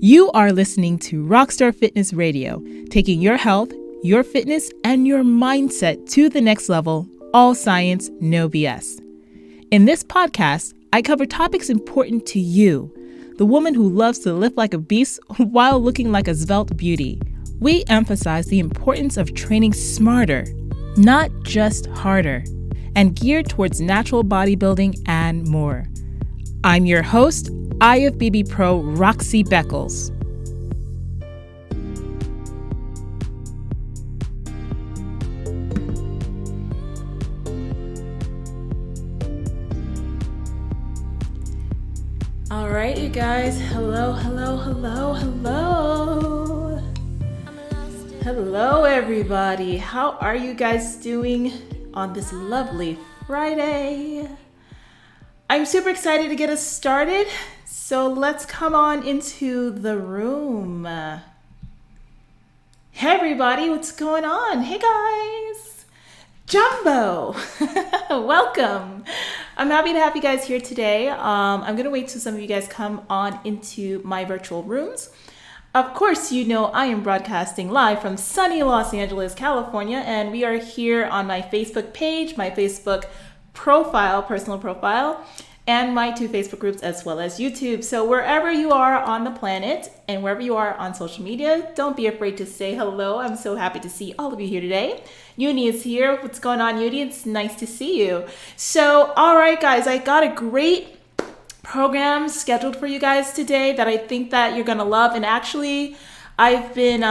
You are listening to Rockstar Fitness Radio, taking your health, your fitness, and your mindset to the next level, all science, no BS. In this podcast, I cover topics important to you, the woman who loves to lift like a beast while looking like a svelte beauty. We emphasize the importance of training smarter, not just harder, and geared towards natural bodybuilding and more. I'm your host, IFBB Pro Roxy Beckles. All right, you guys. Hello. Hello, everybody. How are you guys doing on this lovely Friday? I'm super excited to get us started. So let's come on into the room. Hey everybody, what's going on? Hey guys, Jumbo, welcome. I'm happy to have you guys here today. I'm gonna wait till some of you guys come on into my virtual rooms. Of course, you know I am broadcasting live from sunny Los Angeles, California, and we are here on my Facebook page, my Facebook profile, personal profile, and my two Facebook groups as well as YouTube. So wherever you are on the planet and wherever you are on social media, don't be afraid to say hello. I'm so happy to see all of you here today. Uni is here. What's going on, Uni? It's nice to see you. So, all right, guys, I got a great program scheduled for you guys today that I think that you're gonna love. And actually, I've been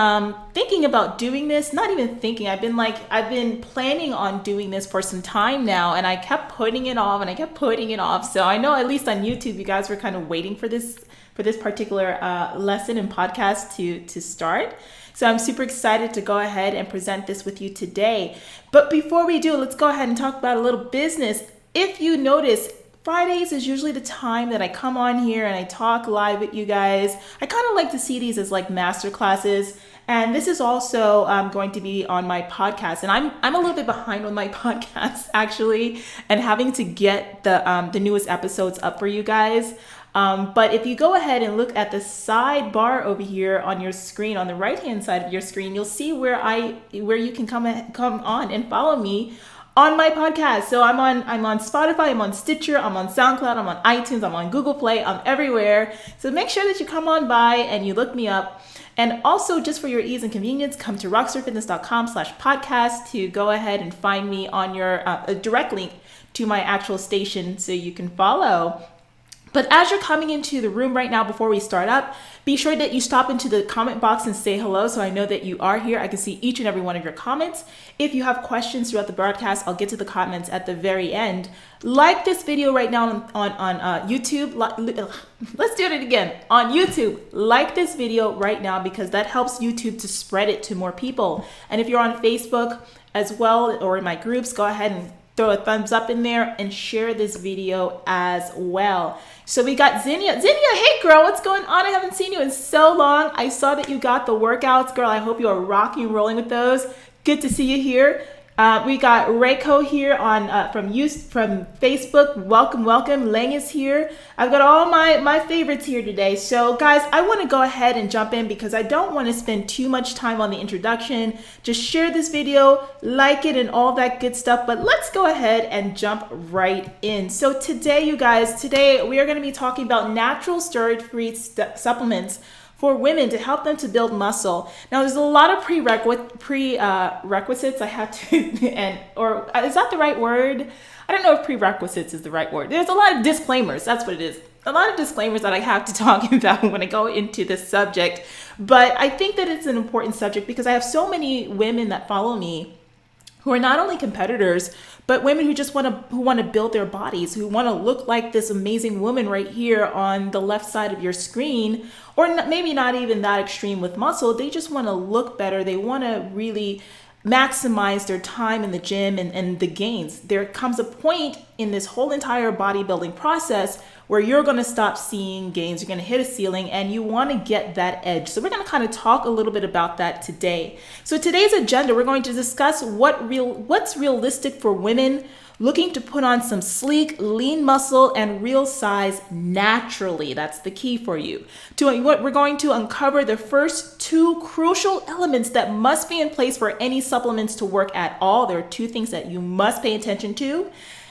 thinking about doing this, not even thinking, I've been planning on doing this for some time now, and I kept putting it off. So I know at least on YouTube, you guys were kind of waiting for this particular lesson and podcast to start. So I'm super excited to go ahead and present this with you today. But before we do, let's go ahead and talk about a little business. If you notice, Fridays is usually the time that I come on here and I talk live with you guys. I kind of like to see these as like master classes. And this is also going to be on my podcast. And I'm a little bit behind on my podcast actually, and having to get the newest episodes up for you guys. But if you go ahead and look at the sidebar over here on your screen, on the right-hand side of your screen, you'll see where you can come on and follow me on my podcast. So I'm on Spotify, I'm on Stitcher, I'm on SoundCloud, I'm on iTunes, I'm on Google Play, I'm everywhere. So make sure that you come on by and you look me up. And also, just for your ease and convenience, come to rockstarfitness.com/podcast to go ahead and find me on your direct link to my actual station so you can follow. But as you're coming into the room right now, before we start up, be sure that you stop into the comment box and say hello so I know that you are here. I can see each and every one of your comments. If you have questions throughout the broadcast, I'll get to the comments at the very end. Like this video right now on YouTube. Let's do it again. On YouTube, like this video right now because that helps YouTube to spread it to more people. And if you're on Facebook as well or in my groups, go ahead and throw a thumbs up in there and share this video as well. So we got Zinnia. Hey girl, what's going on? I haven't seen you in so long. I saw that you got the workouts, girl. I hope you are rocking and rolling with those. Good to see you here. We got Reiko here on from Facebook. Welcome. Lang is here. I've got all my favorites here today. So guys, I want to go ahead and jump in because I don't want to spend too much time on the introduction. Just share this video, like it, and all that good stuff. But let's go ahead and jump right in. So today, you guys, we are going to be talking about natural steroid-free supplements for women to help them to build muscle. Now, there's a lot of prerequisites I have to, or is that the right word? I don't know if prerequisites is the right word. There's a lot of disclaimers. That's what it is. A lot of disclaimers that I have to talk about when I go into this subject. But I think that it's an important subject because I have so many women that follow me who are not only competitors, but women who just want to build their bodies, who want to look like this amazing woman right here on the left side of your screen, or maybe not even that extreme with muscle. They just want to look better. They want to really maximize their time in the gym and the gains. There comes a point in this whole entire bodybuilding process where you're going to stop seeing gains. You're going to hit a ceiling and you want to get that edge. So we're going to kind of talk a little bit about that today. So today's agenda, we're going to discuss what's realistic for women looking to put on some sleek, lean muscle and real size naturally. That's the key for you. We're going to uncover the first two crucial elements that must be in place for any supplements to work at all. There are two things that you must pay attention to.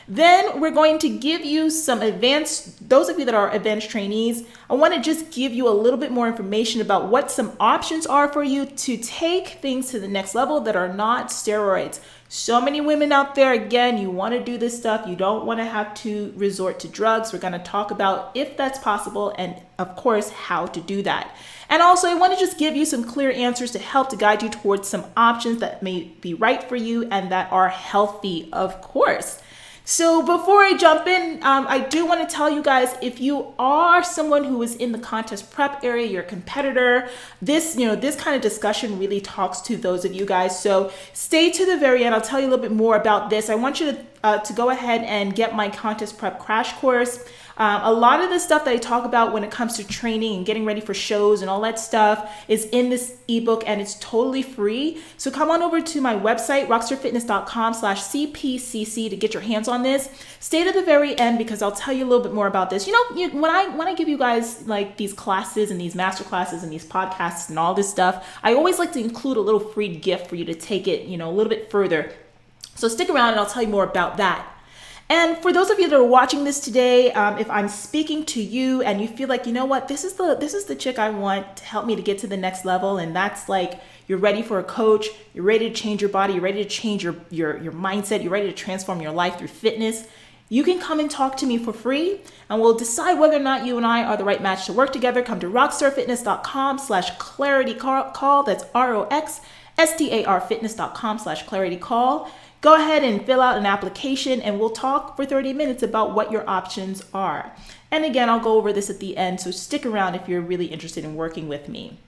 Then we're going to give you some those of you that are advanced trainees, I want to just give you a little bit more information about what some options are for you to take things to the next level that are not steroids. So many women out there, again, you want to do this stuff. You don't want to have to resort to drugs. We're going to talk about if that's possible and, of course, how to do that. And also, I want to just give you some clear answers to help to guide you towards some options that may be right for you and that are healthy, of course. So before I jump in, I do want to tell you guys, if you are someone who is in the contest prep area, you're a competitor, this kind of discussion really talks to those of you guys. So stay to the very end. I'll tell you a little bit more about this. I want you to go ahead and get my contest prep crash course. A lot of the stuff that I talk about when it comes to training and getting ready for shows and all that stuff is in this ebook, and it's totally free. So come on over to my website, rockstarfitness.com/CPCC, to get your hands on this. Stay to the very end because I'll tell you a little bit more about this. When I give you guys like these classes and these master classes and these podcasts and all this stuff, I always like to include a little free gift for you to take it, a little bit further. So stick around and I'll tell you more about that. And for those of you that are watching this today, if I'm speaking to you and you feel like, this is the chick I want to help me to get to the next level, and that's like you're ready for a coach, you're ready to change your body, you're ready to change your mindset, you're ready to transform your life through fitness, you can come and talk to me for free, and we'll decide whether or not you and I are the right match to work together. Come to rockstarfitness.com/claritycall. That's rockstarfitness.com/claritycall. Go ahead and fill out an application and we'll talk for 30 minutes about what your options are. And again, I'll go over this at the end, so stick around if you're really interested in working with me.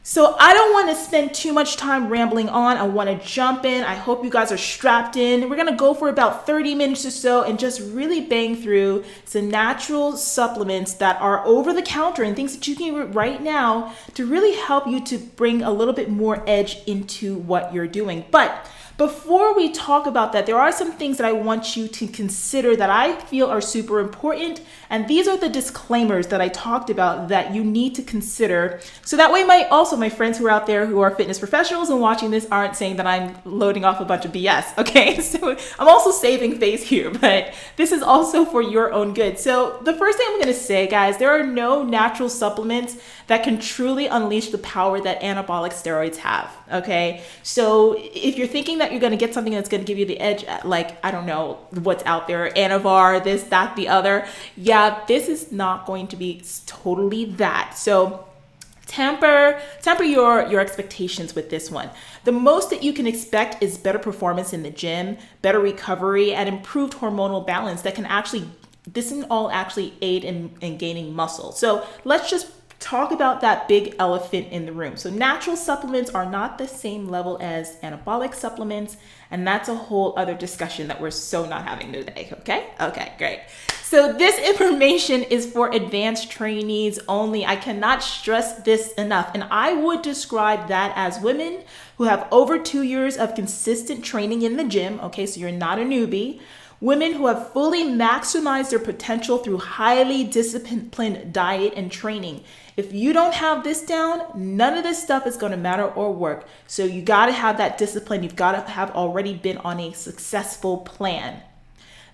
So I don't want to spend too much time rambling on. I want to jump in. I hope you guys are strapped in. We're going to go for about 30 minutes or so and just really bang through some natural supplements that are over the counter and things that you can get right now to really help you to bring a little bit more edge into what you're doing. But before we talk about that, there are some things that I want you to consider that I feel are super important. And these are the disclaimers that I talked about that you need to consider. So that way my friends who are out there who are fitness professionals and watching this aren't saying that I'm loading off a bunch of BS. Okay, so I'm also saving face here, but this is also for your own good. So the first thing I'm going to say, guys, there are no natural supplements that can truly unleash the power that anabolic steroids have. Okay, so if you're thinking that you're going to get something that's going to give you the edge, like, I don't know what's out there, Anavar, this, that, the other. Yeah, this is not going to be totally that. So temper your expectations with this one. The most that you can expect is better performance in the gym, better recovery, and improved hormonal balance that can actually aid in gaining muscle. So let's just talk about that big elephant in the room. So natural supplements are not the same level as anabolic supplements, and that's a whole other discussion that we're so not having today, okay? Okay, great. So this information is for advanced trainees only. I cannot stress this enough, and I would describe that as women who have over 2 years of consistent training in the gym, okay, so you're not a newbie. Women who have fully maximized their potential through highly disciplined diet and training. If you don't have this down, none of this stuff is going to matter or work. So you got to have that discipline. You've got to have already been on a successful plan.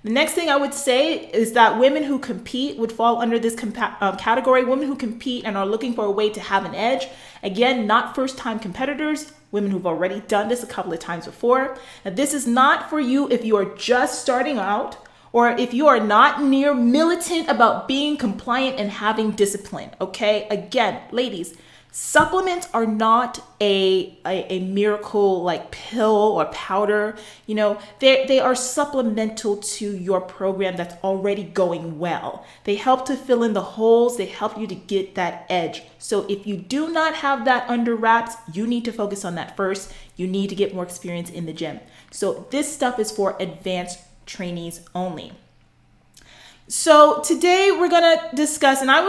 The next thing I would say is that women who compete would fall under this category. Women who compete and are looking for a way to have an edge. Again, not first-time competitors, women who've already done this a couple of times before. Now, this is not for you if you are just starting out or if you are not near militant about being compliant and having discipline, okay? Again, ladies, supplements are not a miracle like pill or powder. They are supplemental to your program that's already going well. They help to fill in the holes. They help you to get that edge. So if you do not have that under wraps, you need to focus on that first. You need to get more experience in the gym. So this stuff is for advanced trainees only. So today we're going to discuss, and I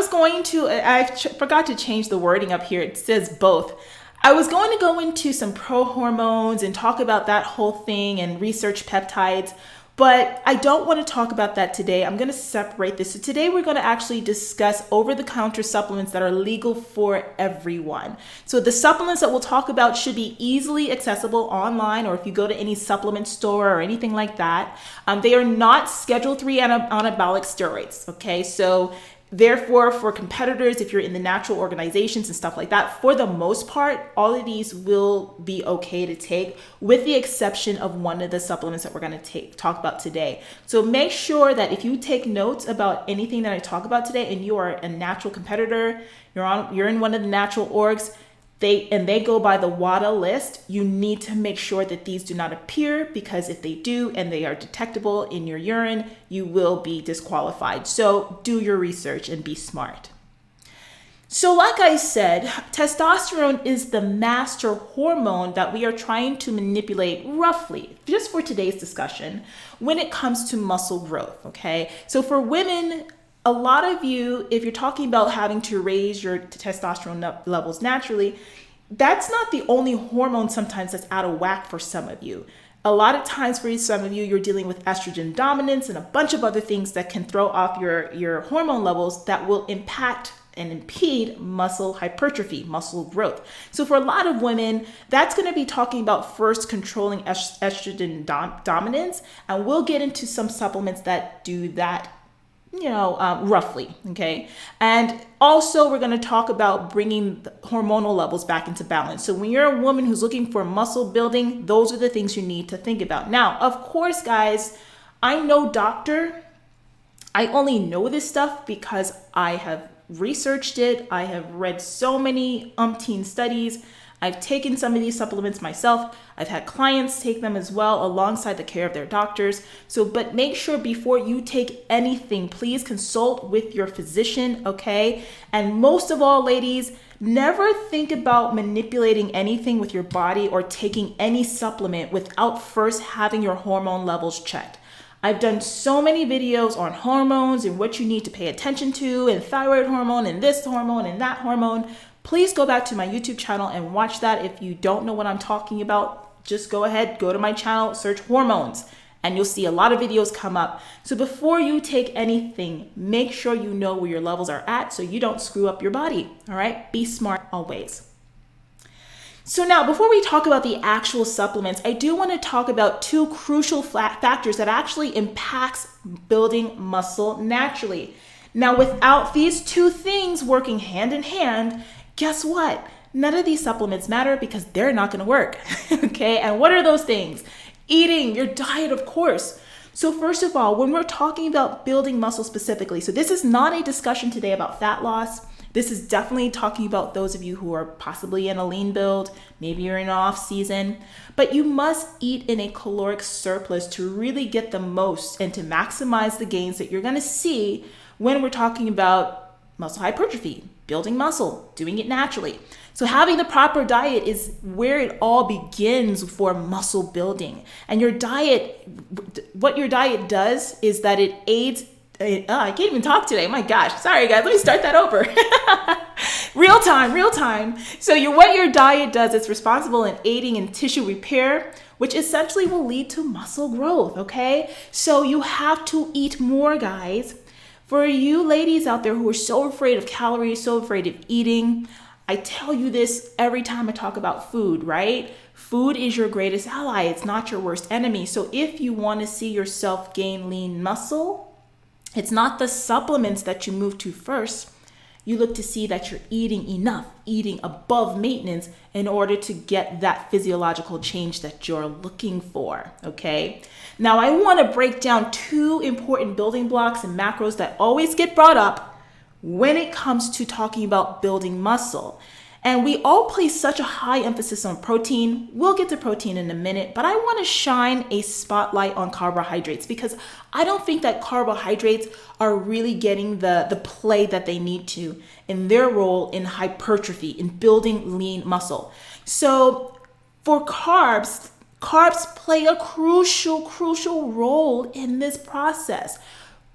forgot to change the wording up here. It says both. I was going to go into some pro hormones and talk about that whole thing and research peptides. But I don't want to talk about that today. I'm going to separate this. So today we're going to actually discuss over-the-counter supplements that are legal for everyone. So the supplements that we'll talk about should be easily accessible online, or if you go to any supplement store or anything like that. They are not Schedule 3 anabolic steroids, okay? So therefore, for competitors, if you're in the natural organizations and stuff like that, for the most part, all of these will be okay to take, with the exception of one of the supplements that we're going to talk about today. So make sure that if you take notes about anything that I talk about today and you are a natural competitor, you're in one of the natural orgs, they go by the WADA list, you need to make sure that these do not appear, because if they do and they are detectable in your urine, you will be disqualified. So do your research and be smart. So like I said, testosterone is the master hormone that we are trying to manipulate roughly, just for today's discussion, when it comes to muscle growth, okay? So for women, a lot of you, if you're talking about having to raise your testosterone levels naturally, that's not the only hormone sometimes that's out of whack for some of you. A lot of times for some of you, you're dealing with estrogen dominance and a bunch of other things that can throw off your hormone levels that will impact and impede muscle hypertrophy, muscle growth. So for a lot of women, that's going to be talking about first controlling estrogen dominance, and we'll get into some supplements that do that, roughly, okay? And also we're going to talk about bringing the hormonal levels back into balance. So when you're a woman who's looking for muscle building, those are the things you need to think about. Now, of course, guys, I'm no doctor. I only know this stuff because I have researched it. I have read so many umpteen studies. I've taken some of these supplements myself. I've had clients take them as well alongside the care of their doctors. But make sure before you take anything, please consult with your physician, okay? And most of all, ladies, never think about manipulating anything with your body or taking any supplement without first having your hormone levels checked. I've done so many videos on hormones and what you need to pay attention to, and thyroid hormone and this hormone and that hormone. Please go back to my YouTube channel and watch that. If you don't know what I'm talking about, just go ahead, go to my channel, search hormones, and you'll see a lot of videos come up. So before you take anything, make sure you know where your levels are at so you don't screw up your body, all right? Be smart always. So now, before we talk about the actual supplements, I do want to talk about two crucial factors that actually impacts building muscle naturally. Now, without these two things working hand in hand, guess what? None of these supplements matter because they're not going to work, okay? And what are those things? Eating, your diet, of course. So first of all, when we're talking about building muscle specifically, so this is not a discussion today about fat loss. This is definitely talking about those of you who are possibly in a lean build, maybe you're in off season, but you must eat in a caloric surplus to really get the most and to maximize the gains that you're going to see when we're talking about muscle hypertrophy, building muscle, doing it naturally. So having the proper diet is where it all begins for muscle building. And your diet, what your diet does is that it aids, I can't even talk today. My gosh. Sorry, guys. Let me start that over. Real time. So what your diet does, it's responsible in aiding in tissue repair, which essentially will lead to muscle growth, okay? So you have to eat more, guys. For you ladies out there who are so afraid of calories, so afraid of eating, I tell you this every time I talk about food, right? Food is your greatest ally. It's not your worst enemy. So if you want to see yourself gain lean muscle, it's not the supplements that you move to first. You look to see that you're eating enough, eating above maintenance in order to get that physiological change that you're looking for, okay? Now, I want to break down two important building blocks and macros that always get brought up when it comes to talking about building muscle. And we all place such a high emphasis on protein. We'll get to protein in a minute, but I want to shine a spotlight on carbohydrates because I don't think that carbohydrates are really getting the play that they need to in their role in hypertrophy, in building lean muscle. So for carbs play a crucial role in this process.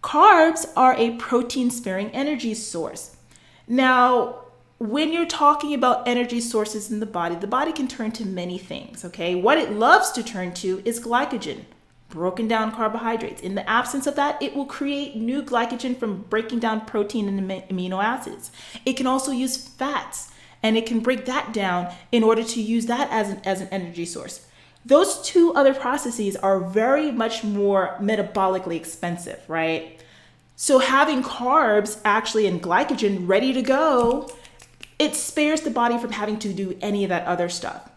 Carbs are a protein-sparing energy source. Now, when you're talking about energy sources in the body can turn to many things, okay? What it loves to turn to is glycogen. broken down carbohydrates. In the absence of that, it will create new glycogen from breaking down protein and amino acids. It can also use fats, and it can break that down in order to use that as an energy source. Those two other processes are very much more metabolically expensive, right? So having carbs actually and glycogen ready to go, it spares the body from having to do any of that other stuff.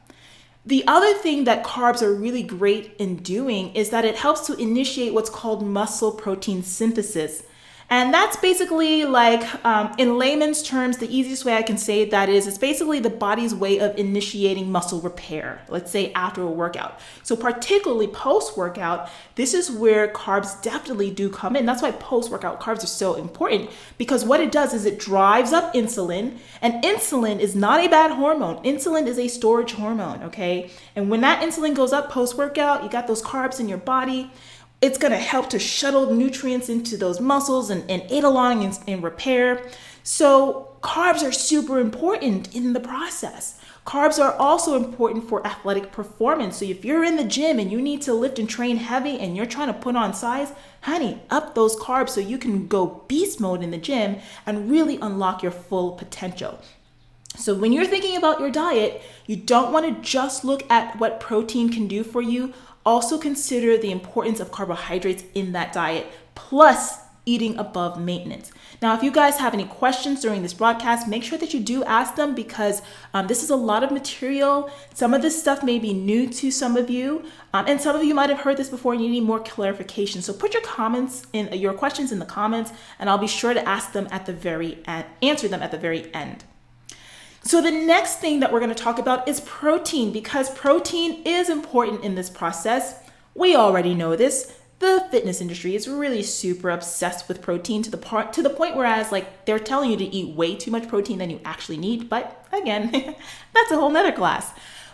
The other thing that carbs are really great in doing is that it helps to initiate what's called muscle protein synthesis. And that's basically like, in layman's terms, the easiest way I can say that is, it's basically the body's way of initiating muscle repair, let's say after a workout. So particularly post-workout, this is where carbs definitely do come in. That's why post-workout carbs are so important, because what it does is it drives up insulin, and insulin is not a bad hormone. Insulin is a storage hormone, okay? And when that insulin goes up post-workout, you got those carbs in your body. It's going to help to shuttle nutrients into those muscles and aid along in repair. So carbs are super important in the process. Carbs are also important for athletic performance. So if you're in the gym and you need to lift and train heavy and you're trying to put on size, honey, up those carbs so you can go beast mode in the gym and really unlock your full potential. So when you're thinking about your diet, you don't want to just look at what protein can do for you. Also consider the importance of carbohydrates in that diet, plus eating above maintenance. Now, if you guys have any questions during this broadcast, make sure that you do ask them, because this is a lot of material. Some of this stuff may be new to some of you, and some of you might have heard this before and you need more clarification. So put your questions in the comments, and I'll be sure to ask them at the very end, answer them at the very end. So the next thing that we're going to talk about is protein, because protein is important in this process. We already know this. The fitness industry is really super obsessed with protein to the point whereas like they're telling you to eat way too much protein than you actually need. But again, that's a whole nother class.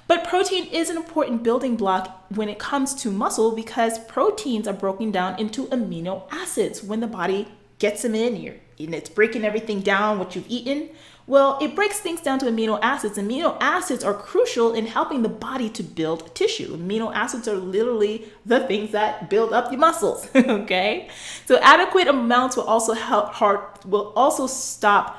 But protein is an important building block when it comes to muscle, because proteins are broken down into amino acids. When the body gets them in, and it's breaking everything down, what you've eaten. Well, it breaks things down to amino acids. Amino acids are crucial in helping the body to build tissue. Amino acids are literally the things that build up your muscles, okay? So adequate amounts will also stop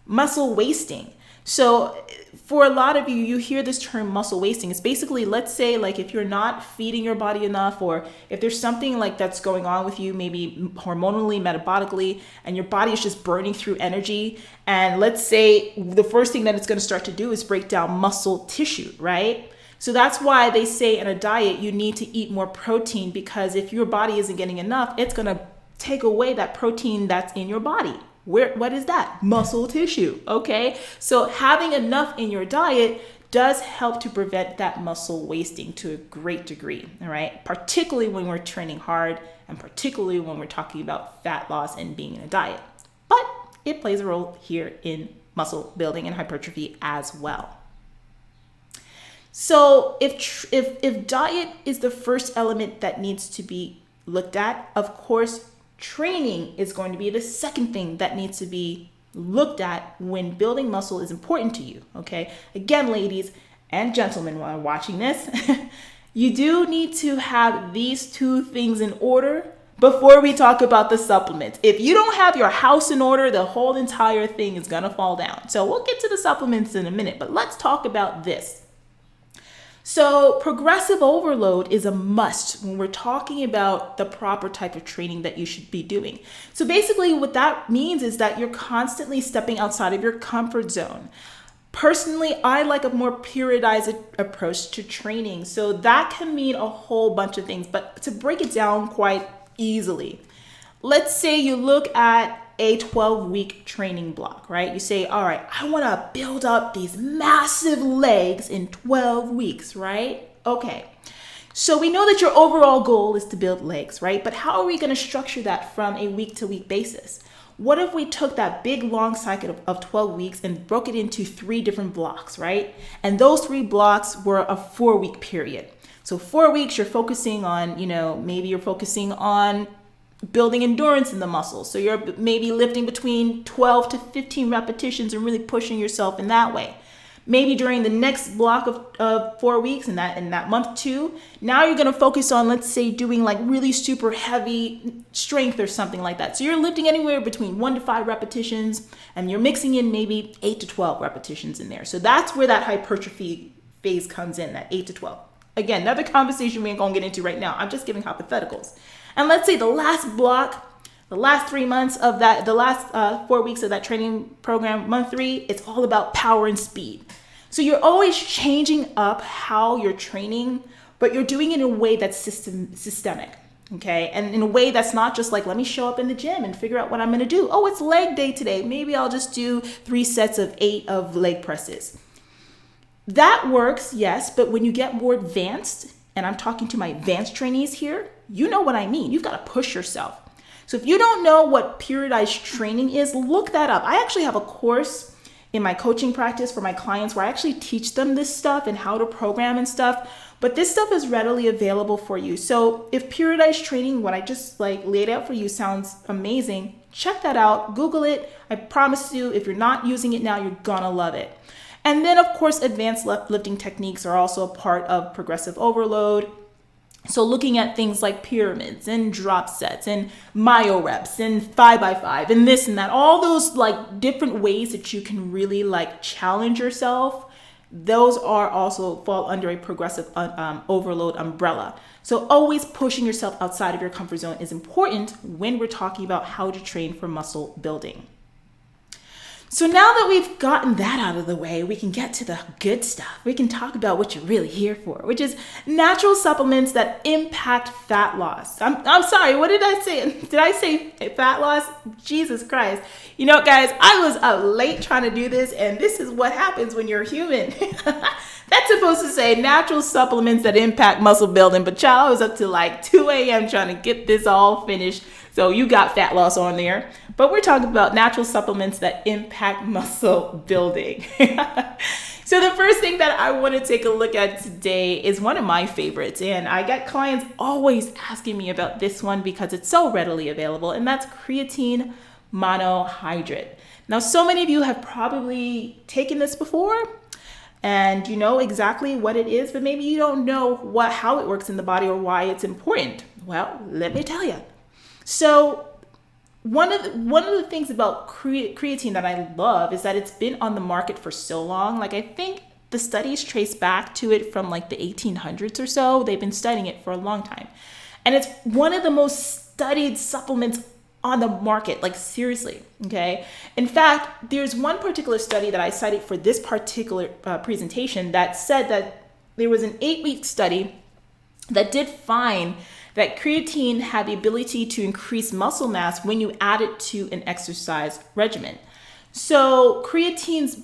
muscle wasting. So for a lot of you, you hear this term muscle wasting. It's basically, let's say like if you're not feeding your body enough, or if there's something like that's going on with you, maybe hormonally, metabolically, and your body is just burning through energy. And let's say the first thing that it's going to start to do is break down muscle tissue, right? So that's why they say in a diet, you need to eat more protein, because if your body isn't getting enough, it's going to take away that protein that's in your body. What is that? Muscle tissue, okay? So having enough in your diet does help to prevent that muscle wasting to a great degree, all right? Particularly when we're training hard, and particularly when we're talking about fat loss and being in a diet. But it plays a role here in muscle building and hypertrophy as well. So if diet is the first element that needs to be looked at, of course, training is going to be the second thing that needs to be looked at when building muscle is important to you, okay? Again, ladies and gentlemen, while watching this, you do need to have these two things in order before we talk about the supplements. If you don't have your house in order, the whole entire thing is gonna fall down. So we'll get to the supplements in a minute, but let's talk about this. So progressive overload is a must when we're talking about the proper type of training that you should be doing. So basically what that means is that you're constantly stepping outside of your comfort zone. Personally, I like a more periodized approach to training. So that can mean a whole bunch of things, but to break it down quite easily, let's say you look at a 12-week training block, right? You say, all right, I want to build up these massive legs in 12 weeks, right? Okay. So we know that your overall goal is to build legs, right? But how are we going to structure that from a week-to-week basis? What if we took that big long cycle of 12 weeks and broke it into 3 different blocks, right? And those 3 blocks were a 4-week period. So 4 weeks, you're focusing on, maybe you're focusing on building endurance in the muscles. So you're maybe lifting between 12 to 15 repetitions and really pushing yourself in that way. Maybe during the next block of 4 weeks in that month 2, now you're going to focus on, let's say, doing like really super heavy strength or something like that. So you're lifting anywhere between 1 to 5 repetitions, and you're mixing in maybe 8 to 12 repetitions in there. So that's where that hypertrophy phase comes in, that 8 to 12. Again, another conversation we ain't going to get into right now. I'm just giving hypotheticals. And let's say the last block, the last 3 months of that, the last 4 weeks of that training program, month 3, it's all about power and speed. So you're always changing up how you're training, but you're doing it in a way that's systemic, okay? And in a way that's not just like, let me show up in the gym and figure out what I'm gonna do. Oh, it's leg day today. Maybe I'll just do 3 sets of 8 of leg presses. That works, yes, but when you get more advanced, and I'm talking to my advanced trainees here, you know what I mean. You've got to push yourself. So if you don't know what periodized training is, look that up. I actually have a course in my coaching practice for my clients where I actually teach them this stuff and how to program and stuff. But this stuff is readily available for you. So if periodized training, what I just like laid out for you, sounds amazing, check that out. Google it. I promise you, if you're not using it now, you're gonna love it. And then, of course, advanced lifting techniques are also a part of progressive overload. So looking at things like pyramids and drop sets and myo reps and 5x5 and this and that, all those like different ways that you can really like challenge yourself, those are also fall under a progressive overload umbrella. So always pushing yourself outside of your comfort zone is important when we're talking about how to train for muscle building. So now that we've gotten that out of the way, we can get to the good stuff. We can talk about what you're really here for, which is natural supplements that impact fat loss. I'm sorry, what did I say? Did I say fat loss? Jesus Christ. You know, guys, I was up late trying to do this, and this is what happens when you're human. That's supposed to say natural supplements that impact muscle building, but child, I was up to like 2 a.m. trying to get this all finished. So you got fat loss on there, but we're talking about natural supplements that impact muscle building. So the first thing that I want to take a look at today is one of my favorites, and I get clients always asking me about this one because it's so readily available, and that's creatine monohydrate. Now, so many of you have probably taken this before, and you know exactly what it is, but maybe you don't know how it works in the body or why it's important. Well, let me tell you. So one of the things about creatine that I love is that it's been on the market for so long. Like I think the studies trace back to it from like the 1800s or so. They've been studying it for a long time. And it's one of the most studied supplements on the market, like seriously, okay? In fact, there's one particular study that I cited for this particular presentation that said that there was an 8-week study that did find that creatine had the ability to increase muscle mass when you add it to an exercise regimen. So creatine's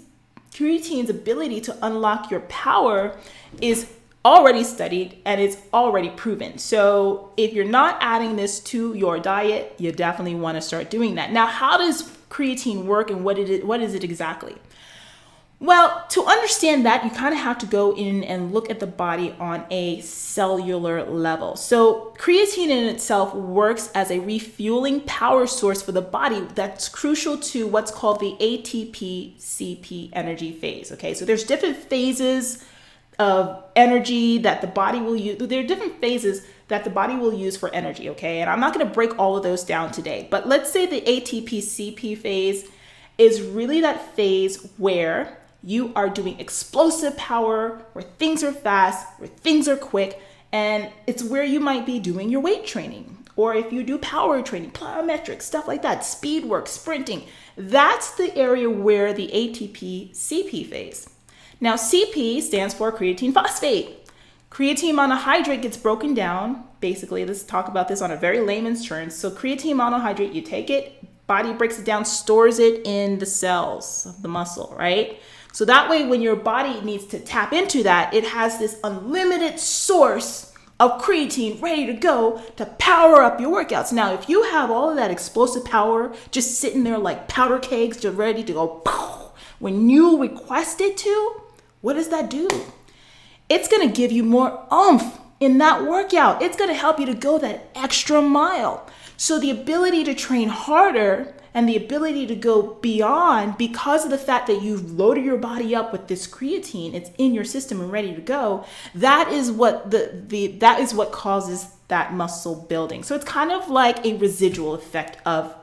ability to unlock your power is already studied and it's already proven. So if you're not adding this to your diet, you definitely want to start doing that. Now, how does creatine work and what is it exactly? Well, to understand that, you kind of have to go in and look at the body on a cellular level. So creatine in itself works as a refueling power source for the body that's crucial to what's called the ATP-CP energy phase. Okay, so there's different phases of energy that the body will use. There are different phases that the body will use for energy, okay? And I'm not going to break all of those down today, but let's say the ATP-CP phase is really that phase where you are doing explosive power, where things are fast, where things are quick, and it's where you might be doing your weight training. Or if you do power training, plyometrics, stuff like that, speed work, sprinting, that's the area where the ATP-CP phase. Now, CP stands for creatine phosphate. Creatine monohydrate gets broken down. Basically, let's talk about this on a very layman's terms. So creatine monohydrate, you take it, body breaks it down, stores it in the cells of the muscle, right? So that way, when your body needs to tap into that, it has this unlimited source of creatine ready to go to power up your workouts. Now, if you have all of that explosive power just sitting there like powder kegs, just ready to go, when you request it to, what does that do? It's going to give you more oomph in that workout. It's going to help you to go that extra mile. So the ability to train harder and the ability to go beyond because of the fact that you've loaded your body up with this creatine, it's in your system and ready to go. That is what that is what causes that muscle building. So it's kind of like a residual effect of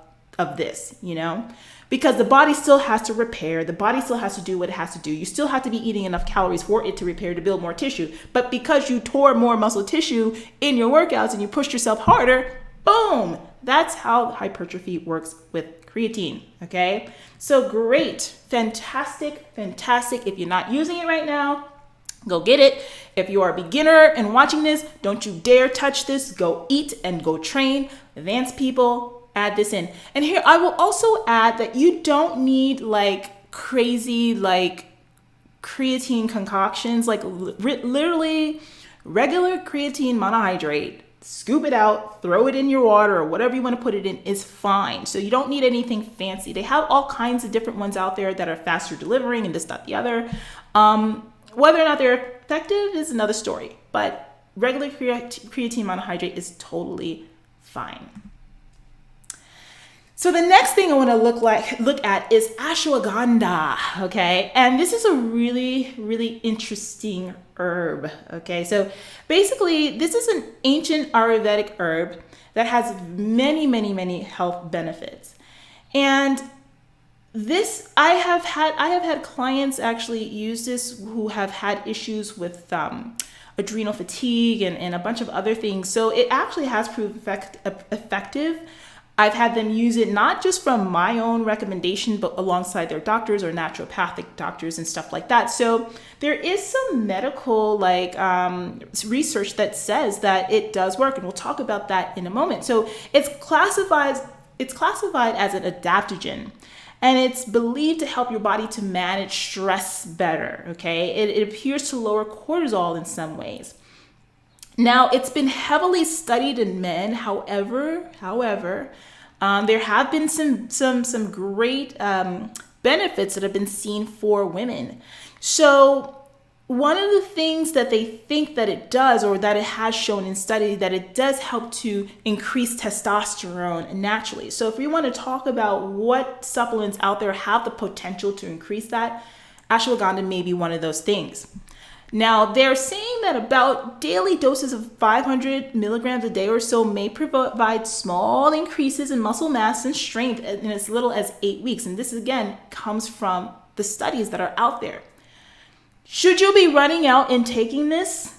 this, you know, because the body still has to repair, the body still has to do what it has to do. You still have to be eating enough calories for it to repair, to build more tissue. But because you tore more muscle tissue in your workouts and you pushed yourself harder, boom, that's how hypertrophy works with creatine, okay? So great, fantastic. If you're not using it right now, go get it. If you are a beginner and watching this, don't you dare touch this. Go eat and go train. Advanced people, add this in. And here I will also add that you don't need like crazy like creatine concoctions, like literally regular creatine monohydrate. Scoop it out, throw it in your water, or whatever you want to put it in is fine. So you don't need anything fancy. They have all kinds of different ones out there that are faster delivering and this, that, the other. Whether or not they're effective is another story, but regular creatine monohydrate is totally fine. So the next thing I want to look at is ashwagandha, okay? And this is a really, really interesting herb, okay? So basically, this is an ancient Ayurvedic herb that has many, many, many health benefits. And this, I have had clients actually use this who have had issues with adrenal fatigue and a bunch of other things. So it actually has proved effective. I've had them use it not just from my own recommendation, but alongside their doctors or naturopathic doctors and stuff like that. So there is some medical research that says that it does work, and we'll talk about that in a moment. So it's classified as an adaptogen, and it's believed to help your body to manage stress better. Okay, it appears to lower cortisol in some ways. Now, it's been heavily studied in men. However, there have been some great benefits that have been seen for women. So one of the things that they think that it does, or that it has shown in study, that it does help to increase testosterone naturally. So if we want to talk about what supplements out there have the potential to increase that, ashwagandha may be one of those things. Now, they're saying that about daily doses of 500 milligrams a day or so may provide small increases in muscle mass and strength in as little as 8 weeks. And this, again, comes from the studies that are out there. Should you be running out and taking this?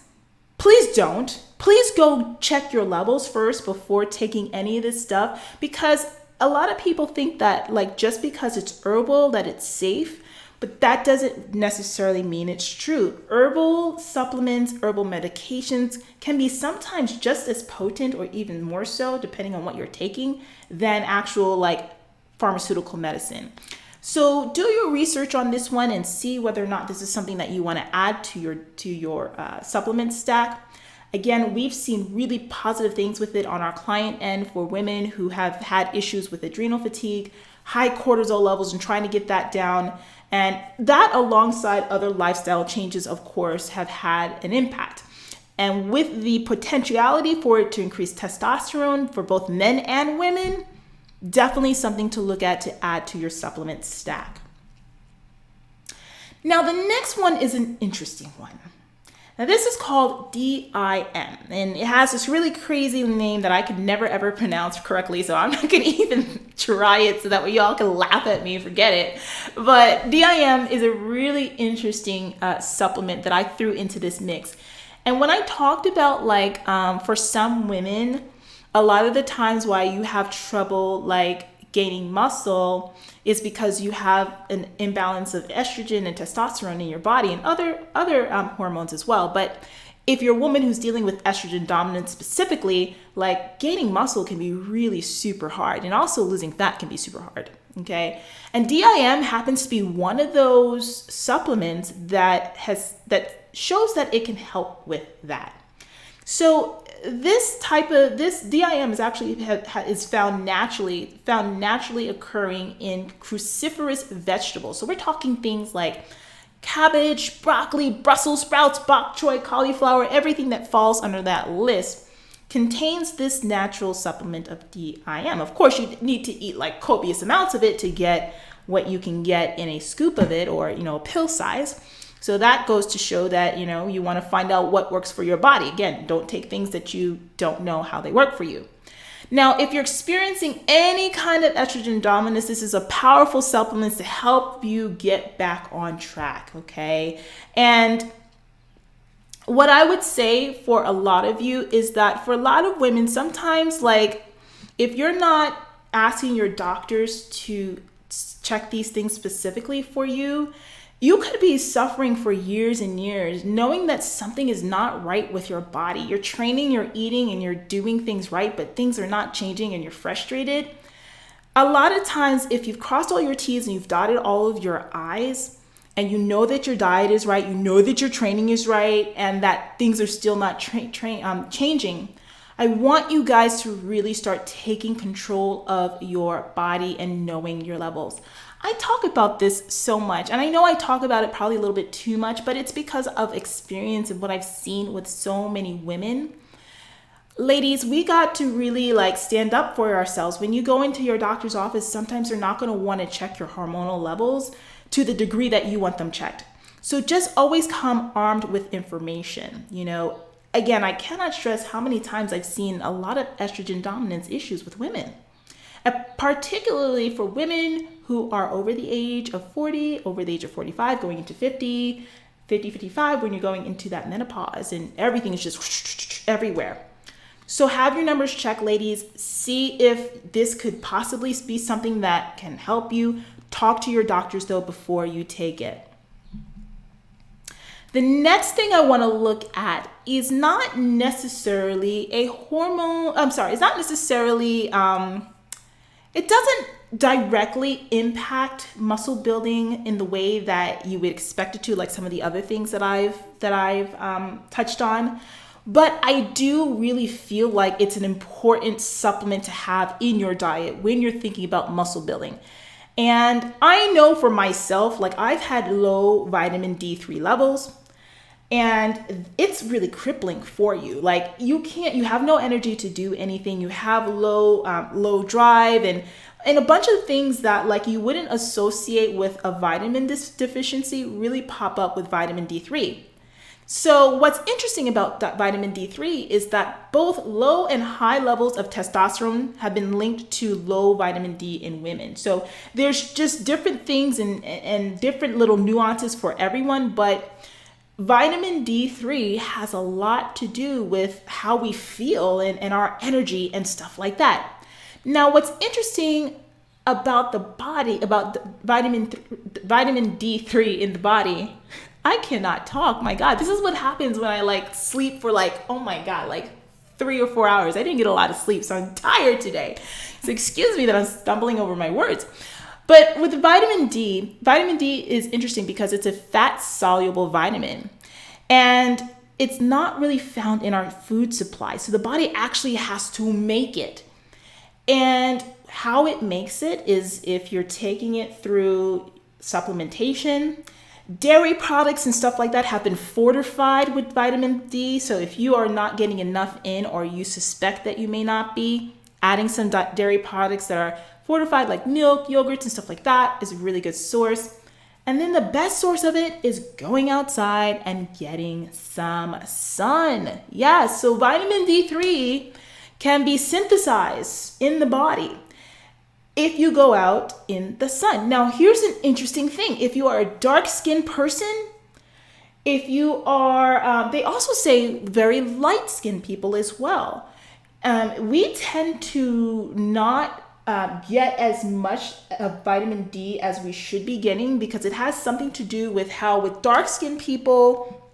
Please don't. Please go check your levels first before taking any of this stuff, because a lot of people think that just because it's herbal that it's safe. But that doesn't necessarily mean it's true. Herbal supplements, herbal medications can be sometimes just as potent, or even more so, depending on what you're taking, than actual pharmaceutical medicine. So do your research on this one and see whether or not this is something that you want to add to your supplement stack. Again, we've seen really positive things with it on our client end for women who have had issues with adrenal fatigue, high cortisol levels, and trying to get that down. And that, alongside other lifestyle changes, of course, have had an impact. And with the potentiality for it to increase testosterone for both men and women, definitely something to look at to add to your supplement stack. Now, the next one is an interesting one. Now, this is called DIM, and it has this really crazy name that I could never ever pronounce correctly, so I'm not going to even try it so that way y'all can laugh at me and forget it. But DIM is a really interesting supplement that I threw into this mix. And when I talked about for some women, a lot of the times why you have trouble gaining muscle is because you have an imbalance of estrogen and testosterone in your body, and other hormones as well. But if you're a woman who's dealing with estrogen dominance specifically, gaining muscle can be really super hard, and also losing fat can be super hard. Okay, and DIM happens to be one of those supplements that shows that it can help with that. So this DIM is actually is found naturally occurring in cruciferous vegetables. So we're talking things like cabbage, broccoli, Brussels sprouts, bok choy, cauliflower, everything that falls under that list contains this natural supplement of DIM. Of course, you need to eat like copious amounts of it to get what you can get in a scoop of it, or, a pill size. So that goes to show that, you want to find out what works for your body. Again, don't take things that you don't know how they work for you. Now, if you're experiencing any kind of estrogen dominance, this is a powerful supplement to help you get back on track, okay? And what I would say for a lot of you is that for a lot of women, sometimes if you're not asking your doctors to check these things specifically for you, you could be suffering for years and years knowing that something is not right with your body. You're training, you're eating, and you're doing things right, but things are not changing and you're frustrated. A lot of times, if you've crossed all your T's and you've dotted all of your I's, and you know that your diet is right, you know that your training is right, and that things are still not changing, I want you guys to really start taking control of your body and knowing your levels. I talk about this so much, and I know I talk about it probably a little bit too much, but it's because of experience and what I've seen with so many women. Ladies, we got to really stand up for ourselves. When you go into your doctor's office, sometimes they're not going to want to check your hormonal levels to the degree that you want them checked. So just always come armed with information. Again, I cannot stress how many times I've seen a lot of estrogen dominance issues with women. Particularly for women who are over the age of 40, over the age of 45, going into 50, 55, when you're going into that menopause and everything is just everywhere. So have your numbers checked, ladies. See if this could possibly be something that can help you. Talk to your doctors though before you take it. The next thing I want to look at is not necessarily a hormone. It's not necessarily, it doesn't directly impact muscle building in the way that you would expect it to, like some of the other things that I've touched on. But I do really feel like it's an important supplement to have in your diet when you're thinking about muscle building. And I know for myself, I've had low vitamin D3 levels, and it's really crippling for you. You have no energy to do anything. You have low drive and a bunch of things that you wouldn't associate with a vitamin deficiency really pop up with vitamin D3. So what's interesting about that vitamin D3 is that both low and high levels of testosterone have been linked to low vitamin D in women. So there's just different things and different little nuances for everyone, but vitamin D3 has a lot to do with how we feel and our energy and stuff like that. Now, what's interesting about the body, about the vitamin D3 in the body, I cannot talk. My God, this is what happens when I sleep for 3 or 4 hours. I didn't get a lot of sleep, so I'm tired today. So excuse me that I'm stumbling over my words. But with vitamin D is interesting because it's a fat-soluble vitamin. And it's not really found in our food supply. So the body actually has to make it. And how it makes it is if you're taking it through supplementation. Dairy products and stuff like that have been fortified with vitamin D. So if you are not getting enough in, or you suspect that you may not be, adding some dairy products that are fortified like milk, yogurts, and stuff like that is a really good source. And then the best source of it is going outside and getting some sun. Yes, so vitamin D3 can be synthesized in the body if you go out in the sun. Now, here's an interesting thing. If you are a dark-skinned person, if you are, they also say very light-skinned people as well. We tend to not get as much of vitamin D as we should be getting, because it has something to do with how with dark-skinned people,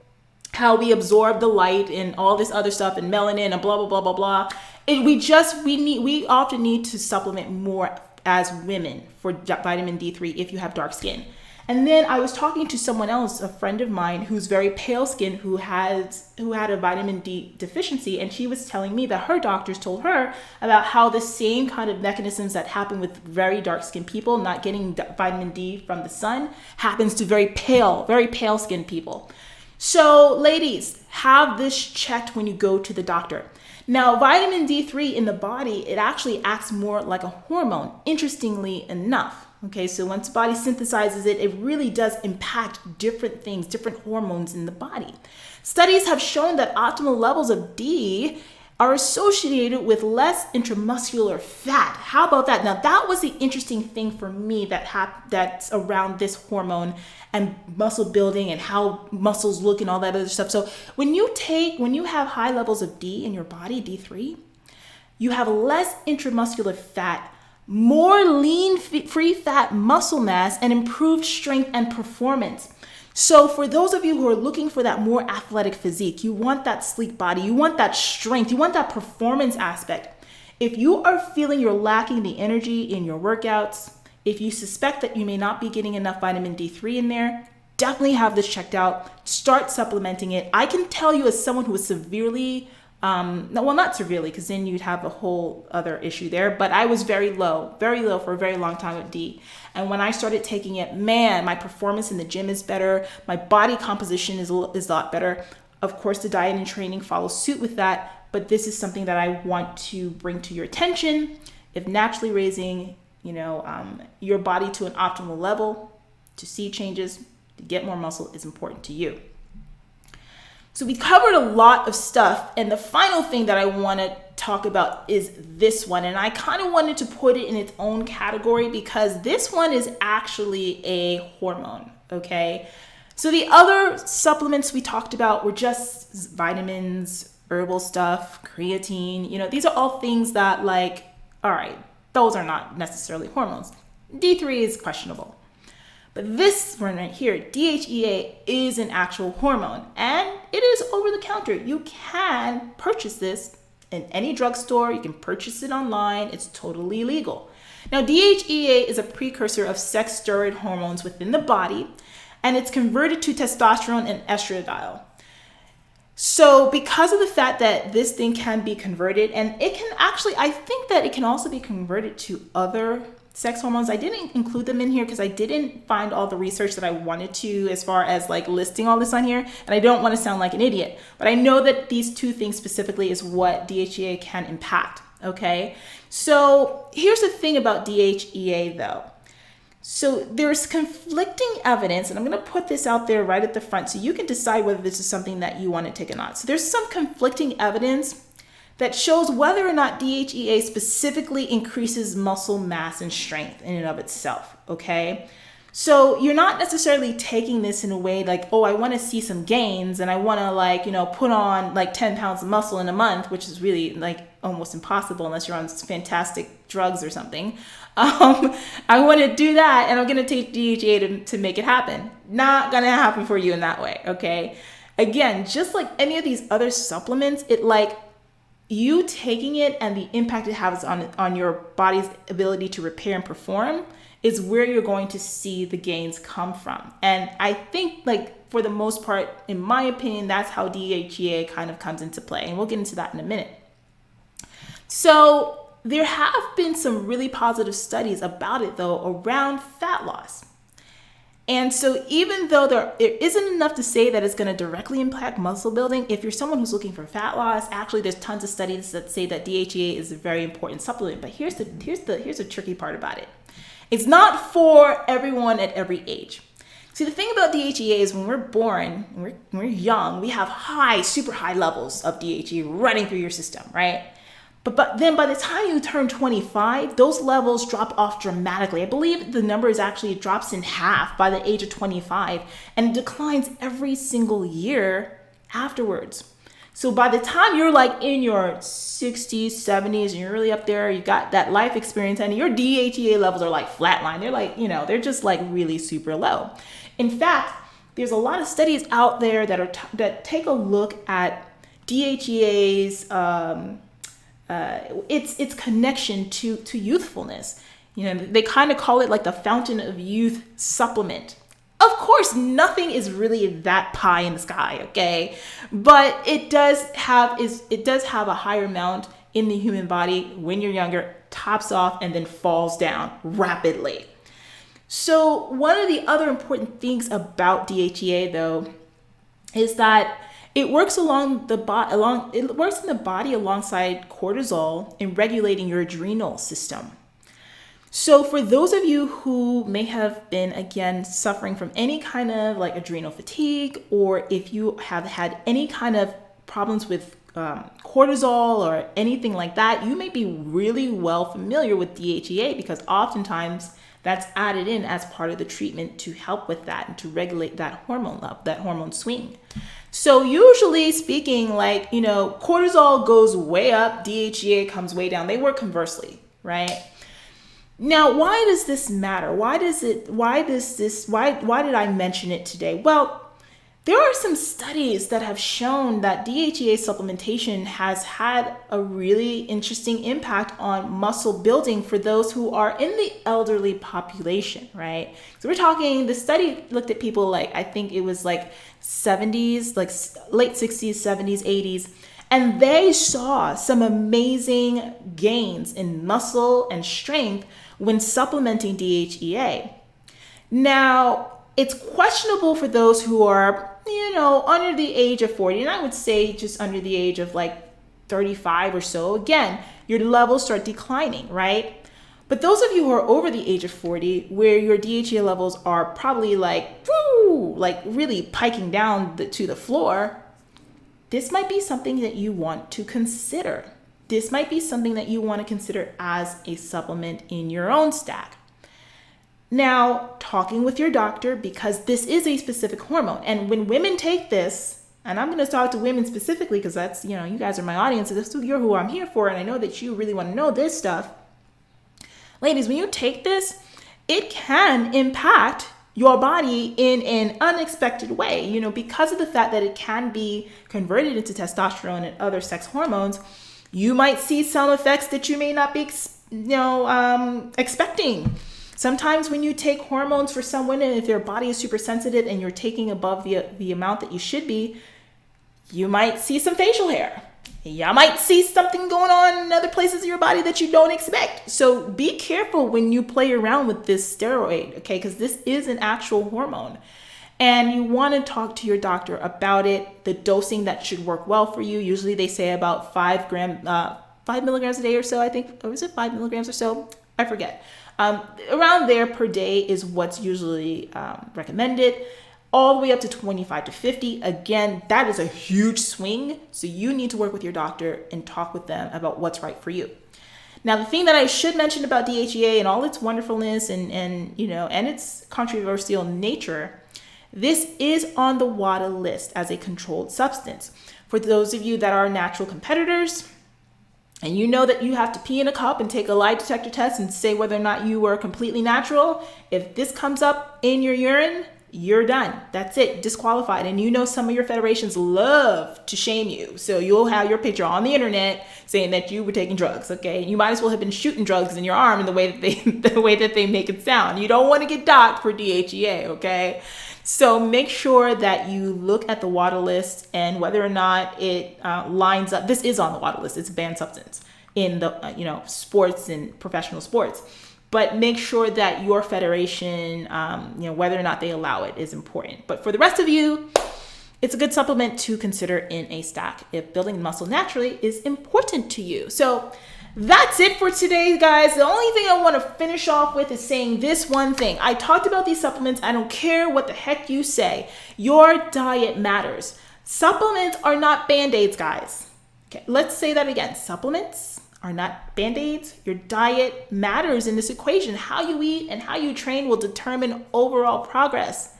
how we absorb the light and all this other stuff and melanin and blah, blah, blah, blah, blah. We often need to supplement more as women for vitamin D3 if you have dark skin. And then I was talking to someone else, a friend of mine who's very pale skinned, who had a vitamin D deficiency, and she was telling me that her doctors told her about how the same kind of mechanisms that happen with very dark skinned people not getting vitamin D from the sun happens to very pale skinned people. So ladies, have this checked when you go to the doctor. Now, vitamin D3 in the body, it actually acts more like a hormone, interestingly enough. Okay, so once the body synthesizes it, it really does impact different things, different hormones in the body. Studies have shown that optimal levels of D are associated with less intramuscular fat. How about that? Now, that was the interesting thing for me that's around this hormone and muscle building and how muscles look and all that other stuff. So when you have high levels of D in your body, D3, you have less intramuscular fat, more lean free fat muscle mass, and improved strength and performance. So for those of you who are looking for that more athletic physique, you want that sleek body, you want that strength, you want that performance aspect. If you are feeling you're lacking the energy in your workouts, if you suspect that you may not be getting enough vitamin D3 in there, definitely have this checked out. Start supplementing it. I can tell you as someone who is severely, not severely, because then you'd have a whole other issue there, but I was very low for a very long time with D. And when I started taking it, man, my performance in the gym is better. My body composition is a lot better. Of course, the diet and training follows suit with that, but this is something that I want to bring to your attention. If naturally raising, your body to an optimal level, to see changes, to get more muscle is important to you. So we covered a lot of stuff, and the final thing that I want to talk about is this one, and I kind of wanted to put it in its own category because this one is actually a hormone, okay? So the other supplements we talked about were just vitamins, herbal stuff, creatine, these are all things that all right, those are not necessarily hormones. D3 is questionable. But this one right here, DHEA, is an actual hormone, and it is over the counter. You can purchase this in any drugstore. You can purchase it online. It's totally legal. Now, DHEA is a precursor of sex steroid hormones within the body, and it's converted to testosterone and estradiol. So because of the fact that this thing can be converted, and it can actually, I think that it can also be converted to other sex hormones. I didn't include them in here because I didn't find all the research that I wanted to as far as listing all this on here. And I don't want to sound like an idiot, but I know that these two things specifically is what DHEA can impact. Okay. So here's the thing about DHEA though. So there's conflicting evidence, and I'm going to put this out there right at the front so you can decide whether this is something that you want to take or not. So there's some conflicting evidence that shows whether or not DHEA specifically increases muscle mass and strength in and of itself, okay? So you're not necessarily taking this in a way I want to see some gains and I want to put on 10 pounds of muscle in a month, which is really almost impossible unless you're on fantastic drugs or something. I want to do that and I'm going to take DHEA to make it happen. Not going to happen for you in that way, okay? Again, just like any of these other supplements, you taking it and the impact it has on your body's ability to repair and perform is where you're going to see the gains come from. And I think for the most part, in my opinion, that's how DHEA kind of comes into play. And we'll get into that in a minute. So there have been some really positive studies about it though, around fat loss. And so even though there isn't enough to say that it's going to directly impact muscle building, if you're someone who's looking for fat loss, actually there's tons of studies that say that DHEA is a very important supplement. But here's the tricky part about it. It's not for everyone at every age. See, the thing about DHEA is when we're born, when we're young, we have super high levels of DHEA running through your system, right? But then by the time you turn 25, those levels drop off dramatically. I believe the number is actually, it drops in half by the age of 25 and it declines every single year afterwards. So by the time you're in your 60s, 70s, and you're really up there, you got that life experience and your DHEA levels are flatline. They're they're just really super low. In fact, there's a lot of studies out there that take a look at DHEA's, its connection to youthfulness. They kind of call it the fountain of youth supplement. Of course, nothing is really that pie in the sky, okay? But it does have a higher amount in the human body when you're younger, tops off and then falls down rapidly. So one of the other important things about DHEA though is that It works it works in the body alongside cortisol in regulating your adrenal system. So for those of you who may have been, again, suffering from any kind of like adrenal fatigue, or if you have had any kind of problems with cortisol or anything like that, you may be really well familiar with DHEA, because oftentimes that's added in as part of the treatment to help with that and to regulate that hormone level, that hormone swing. So usually speaking, like, cortisol goes way up, DHEA comes way down. They work conversely, right? Now, why does this matter? Why did I mention it today? Well, there are some studies that have shown that DHEA supplementation has had a really interesting impact on muscle building for those who are in the elderly population, right? So the study looked at people like, I think it was like 70s, like late 60s, 70s, 80s, and they saw some amazing gains in muscle and strength when supplementing DHEA. Now, it's questionable for those who are, under the age of 40, and I would say just under the age of like 35 or so. Again, your levels start declining, right? But those of you who are over the age of 40, where your DHEA levels are probably like really piking down to the floor, this might be something that you want to consider. This might be something that you want to consider as a supplement in your own stack. Now, talking with your doctor, because this is a specific hormone. And when women take this, and I'm going to talk to women specifically because that's, you guys are my audience. So you're who I'm here for. And I know that you really want to know this stuff. Ladies, when you take this, it can impact your body in an unexpected way, because of the fact that it can be converted into testosterone and other sex hormones. You might see some effects that you may not be, expecting. Sometimes when you take hormones for some women, if their body is super sensitive and you're taking above the amount that you should be, you might see some facial hair. You might see something going on in other places of your body that you don't expect. So be careful when you play around with this steroid, okay? Because this is an actual hormone. And you want to talk to your doctor about it, the dosing that should work well for you. Usually they say about 5 milligrams a day or so, I think. Or is it 5 milligrams or so? I forget. Around there per day is what's usually recommended, all the way up to 25 to 50. Again, that is a huge swing. So you need to work with your doctor and talk with them about what's right for you. Now, the thing that I should mention about DHEA and all its wonderfulness and its controversial nature, this is on the WADA list as a controlled substance. For those of you that are natural competitors, and you know that you have to pee in a cup and take a lie detector test and say whether or not you are completely natural, if this comes up in your urine, you're done. That's it, disqualified. And some of your federations love to shame you. So you'll have your picture on the internet saying that you were taking drugs, okay? You might as well have been shooting drugs in your arm in the way that they make it sound. You don't want to get docked for DHEA, okay? So make sure that you look at the WADA list and whether or not it lines up. This is on the WADA list. It's a banned substance in the sports and professional sports. But make sure that your federation, whether or not they allow it is important. But for the rest of you, it's a good supplement to consider in a stack if building muscle naturally is important to you. So that's it for today, guys. The only thing I want to finish off with is saying this one thing. I talked about these supplements. I don't care what the heck you say. Your diet matters. Supplements are not Band-Aids, guys. Okay, let's say that again. Supplements are not Band-Aids. Your diet matters in this equation. How you eat and how you train will determine overall progress.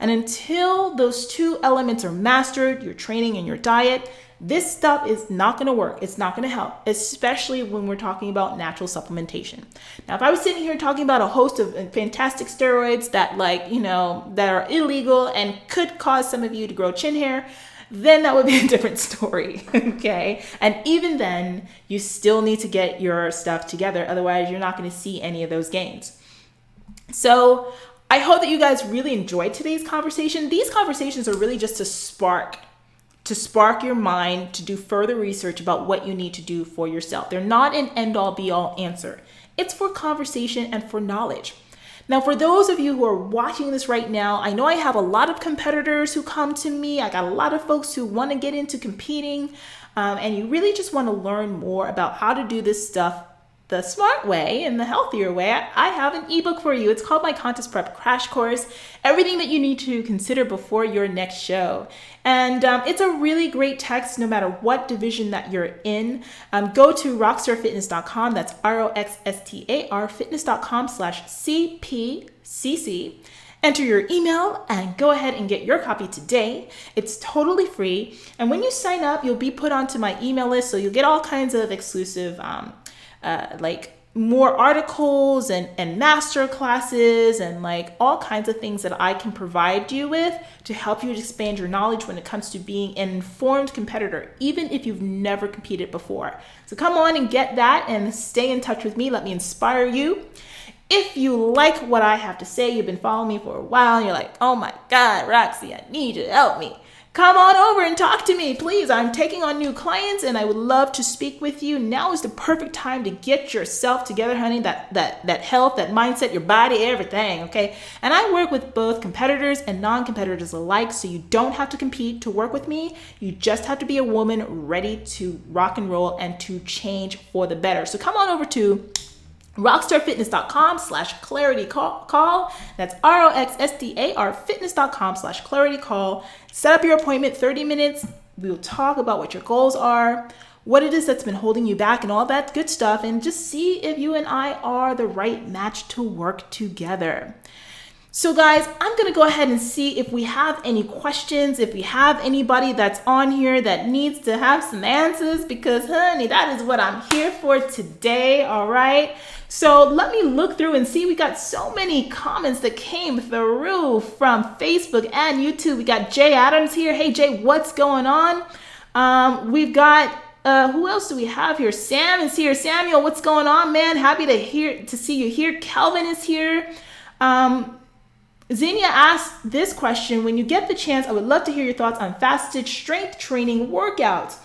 And until those two elements are mastered, your training and your diet, this stuff is not going to work. It's not going to help, especially when we're talking about natural supplementation. Now, if I was sitting here talking about a host of fantastic steroids that that are illegal and could cause some of you to grow chin hair, then that would be a different story, okay? And even then, you still need to get your stuff together. Otherwise, you're not going to see any of those gains. So I hope that you guys really enjoyed today's conversation. These conversations are really just to spark your mind to do further research about what you need to do for yourself. They're not an end-all be-all answer. It's for conversation and for knowledge. Now, for those of you who are watching this right now, I know I have a lot of competitors who come to me. I got a lot of folks who want to get into competing, and you really just want to learn more about how to do this stuff the smart way and the healthier way. I have an ebook for you. It's called my Contest Prep Crash Course, everything that you need to consider before your next show. And it's a really great text no matter what division that you're in. Go to rockstarfitness.com. That's ROXSTAR fitness.com/CPCC. Enter your email and go ahead and get your copy today. It's totally free. And when you sign up, you'll be put onto my email list. So you'll get all kinds of exclusive like more articles and master classes and like all kinds of things that I can provide you with to help you to expand your knowledge when it comes to being an informed competitor, even if you've never competed before. So come on and get that and stay in touch with me. Let me inspire you. If you like what I have to say, you've been following me for a while and you're like, oh my God, Roxy, I need you to help me. Come on over and talk to me, please. I'm taking on new clients and I would love to speak with you. Now is the perfect time to get yourself together, honey. That health, that mindset, your body, everything, okay? And I work with both competitors and non-competitors alike, so you don't have to compete to work with me. You just have to be a woman ready to rock and roll and to change for the better. So come on over to rockstarfitness.com/clarity call. That's ROXSTAR fitness.com/clarity call. Set up your appointment, 30 minutes. We'll talk about what your goals are, what it is that's been holding you back and all that good stuff, and just see if you and I are the right match to work together. So guys, I'm going to go ahead and see if we have any questions, if we have anybody that's on here that needs to have some answers, because honey, that is what I'm here for today, all right? So let me look through and see. We got so many comments that came through from Facebook and YouTube. We got Jay Adams here. Hey Jay, what's going on? We've got who else do we have here? Sam is here. Samuel, what's going on, man? Happy to see you here. Kelvin is here. Xenia asked this question: when you get the chance, I would love to hear your thoughts on fasted strength training workouts.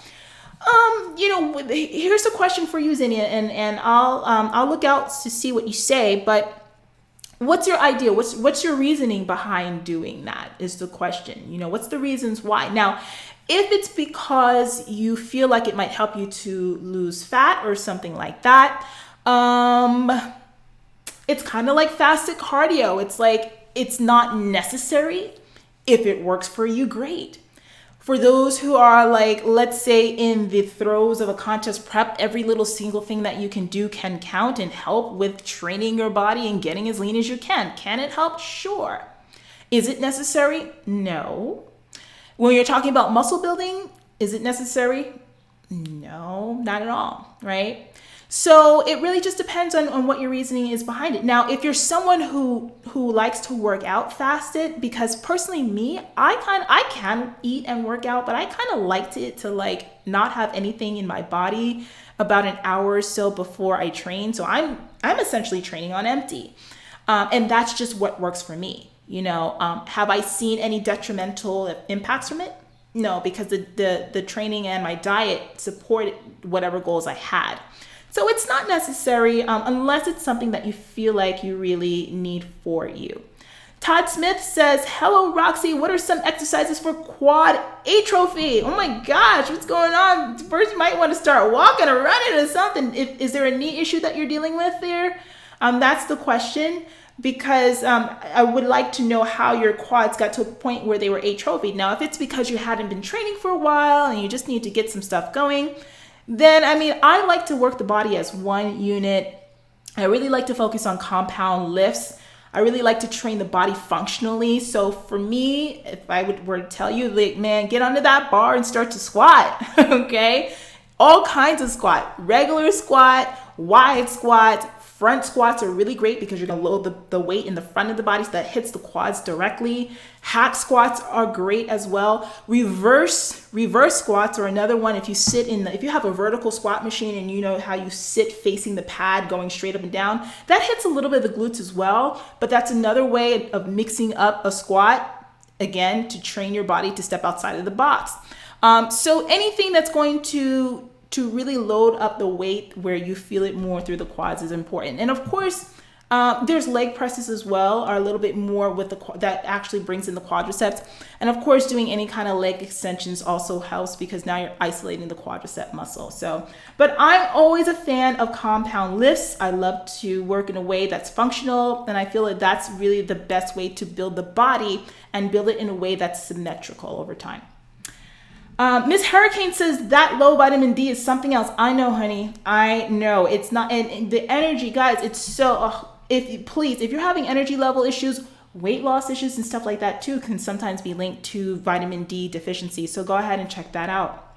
Here's a question for you, Xenia, and I'll look out to see what you say, but what's your idea? What's your reasoning behind doing that is the question. What's the reasons why? Now, if it's because you feel like it might help you to lose fat or something like that, it's kind of like fasted cardio. It's like, it's not necessary. If it works for you, great. For those who are like, let's say in the throes of a contest prep, every little single thing that you can do can count and help with training your body and getting as lean as you can. Can it help? Sure. Is it necessary? No. When you're talking about muscle building, is it necessary? No, not at all, right? So it really just depends on what your reasoning is behind it. Now, if you're someone who likes to work out fasted, because personally me, I can eat and work out, but I kind of liked it to like not have anything in my body about an hour or so before I train. So I'm essentially training on empty. And that's just what works for me. Have I seen any detrimental impacts from it? No, because the training and my diet supported whatever goals I had. So it's not necessary unless it's something that you feel like you really need for you. Todd Smith says, hello, Roxy. What are some exercises for quad atrophy? Oh my gosh, what's going on? First, you might want to start walking or running or something. Is there a knee issue that you're dealing with there? That's the question, because I would like to know how your quads got to a point where they were atrophied. Now, if it's because you hadn't been training for a while and you just need to get some stuff going, then, I like to work the body as one unit. I really like to focus on compound lifts. I really like to train the body functionally. So for me, if I were to tell you, like, man, get under that bar and start to squat, okay? All kinds of squat, regular squat, wide squat. Front squats are really great because you're gonna load the weight in the front of the body so that hits the quads directly. Hack squats are great as well. Reverse squats are another one. If you have a vertical squat machine and you know how you sit facing the pad going straight up and down, that hits a little bit of the glutes as well, but that's another way of mixing up a squat, again, to train your body to step outside of the box. So anything that's going to really load up the weight where you feel it more through the quads is important. And of course, There's leg presses as well, are a little bit more with that actually brings in the quadriceps. And of course, doing any kind of leg extensions also helps because now you're isolating the quadricep muscle. So, but I'm always a fan of compound lifts. I love to work in a way that's functional, and I feel like that's really the best way to build the body and build it in a way that's symmetrical over time. Miss Hurricane says that low vitamin D is something else. I know, honey. I know it's not. And the energy, guys, it's so. If you're having energy level issues, weight loss issues and stuff like that too can sometimes be linked to vitamin D deficiency. So go ahead and check that out.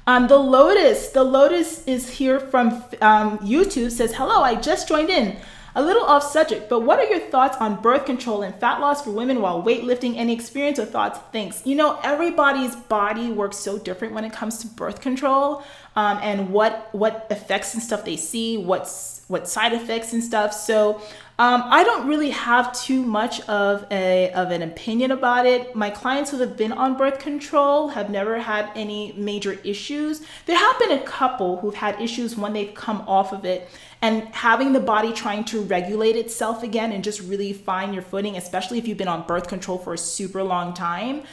The Lotus is here from YouTube, says, hello, I just joined in. A little off subject, but what are your thoughts on birth control and fat loss for women while weightlifting? Any experience or thoughts? Thanks. You know, everybody's body works so different when it comes to birth control, and what effects and stuff they see, what side effects and stuff. So I don't really have too much of an opinion about it. My clients who have been on birth control have never had any major issues. There have been a couple who've had issues when they've come off of it, and having the body trying to regulate itself again and just really find your footing, especially if you've been on birth control for a super long time.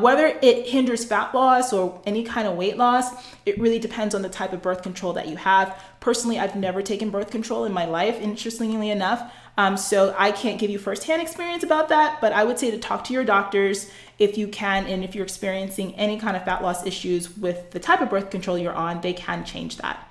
Whether it hinders fat loss or any kind of weight loss, it really depends on the type of birth control that you have. Personally, I've never taken birth control in my life, interestingly enough. So I can't give you firsthand experience about that, but I would say to talk to your doctors if you can, and if you're experiencing any kind of fat loss issues with the type of birth control you're on, they can change that.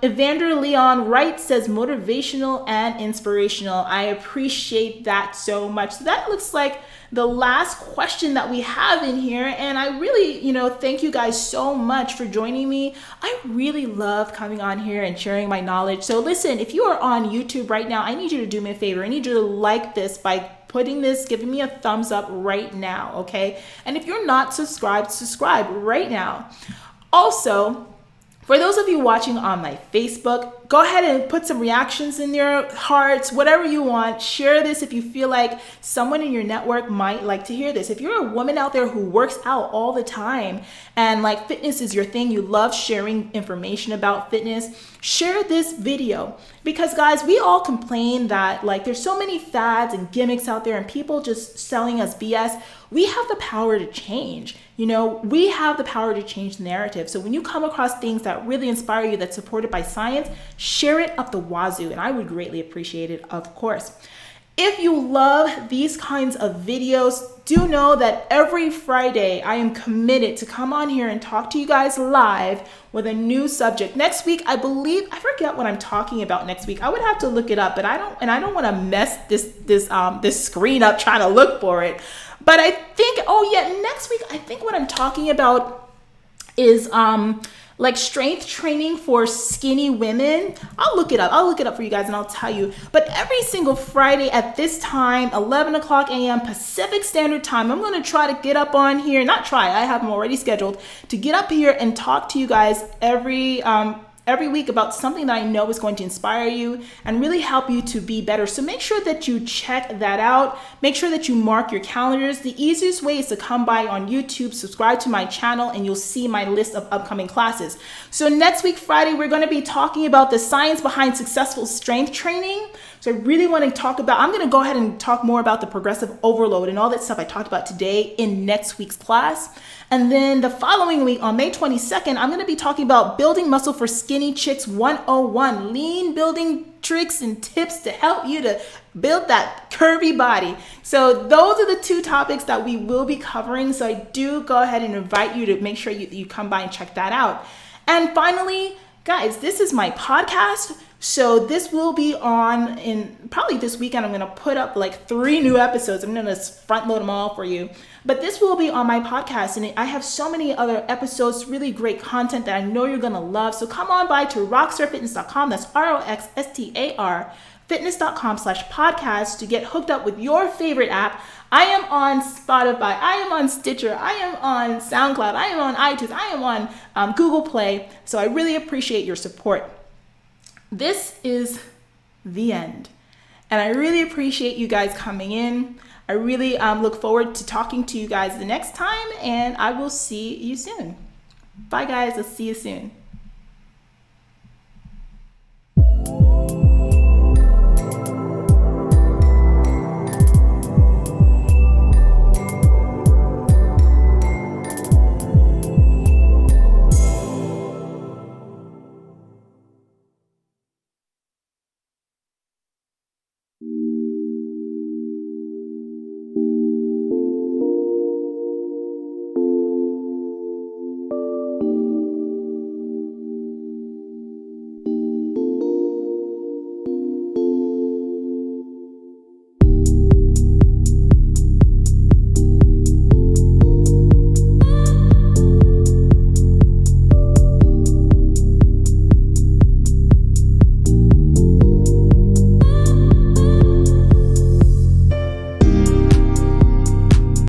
Evander Leon Wright says motivational and inspirational. I appreciate that so much. So that looks like the last question that we have in here. And I really, thank you guys so much for joining me. I really love coming on here and sharing my knowledge. So listen, if you are on YouTube right now, I need you to do me a favor. I need you to like this by giving me a thumbs up right now. Okay. And if you're not subscribed, subscribe right now. Also, for those of you watching on my Facebook, go ahead and put some reactions in your hearts, whatever you want. Share this if you feel like someone in your network might like to hear this. If you're a woman out there who works out all the time and like fitness is your thing, you love sharing information about fitness, share this video. Because guys, we all complain that like there's so many fads and gimmicks out there and people just selling us BS. We have the power to change. We have the power to change the narrative. So when you come across things that really inspire you, that's supported by science, share it up the wazoo, and I would greatly appreciate it, of course. If you love these kinds of videos, do know that every Friday I am committed to come on here and talk to you guys live with a new subject. Next week, I forget what I'm talking about next week. I would have to look it up, but I don't want to mess this screen up trying to look for it. But I think, next week, I think what I'm talking about is like strength training for skinny women. I'll look it up for you guys and I'll tell you. But every single Friday at this time, 11 o'clock a.m. Pacific Standard Time, I'm going to try to get up on here. I have them already scheduled to get up here and talk to you guys every week about something that I know is going to inspire you and really help you to be better. So make sure that you check that out. Make sure that you mark your calendars. The easiest way is to come by on YouTube, subscribe to my channel, and you'll see my list of upcoming classes. So next week, Friday, we're going to be talking about the science behind successful strength training. So I really want to I'm going to go ahead and talk more about the progressive overload and all that stuff I talked about today in next week's class. And then the following week on May 22nd, I'm going to be talking about building muscle for skinny chicks 101, lean building tricks and tips to help you to build that curvy body. So those are the two topics that we will be covering. So I do go ahead and invite you to make sure you come by and check that out. And finally, guys, this is my podcast. So this will be on in probably this weekend. I'm going to put up like 3 new episodes. I'm going to front load them all for you. But this will be on my podcast. And I have so many other episodes, really great content that I know you're going to love. So come on by to rockstarfitness.com. That's ROXSTAR fitness.com/podcast to get hooked up with your favorite app. I am on Spotify. I am on Stitcher. I am on SoundCloud. I am on iTunes. I am on Google Play. So I really appreciate your support. This is the end. And I really appreciate you guys coming in. I really look forward to talking to you guys the next time, and I will see you soon. Bye, guys. I'll see you soon.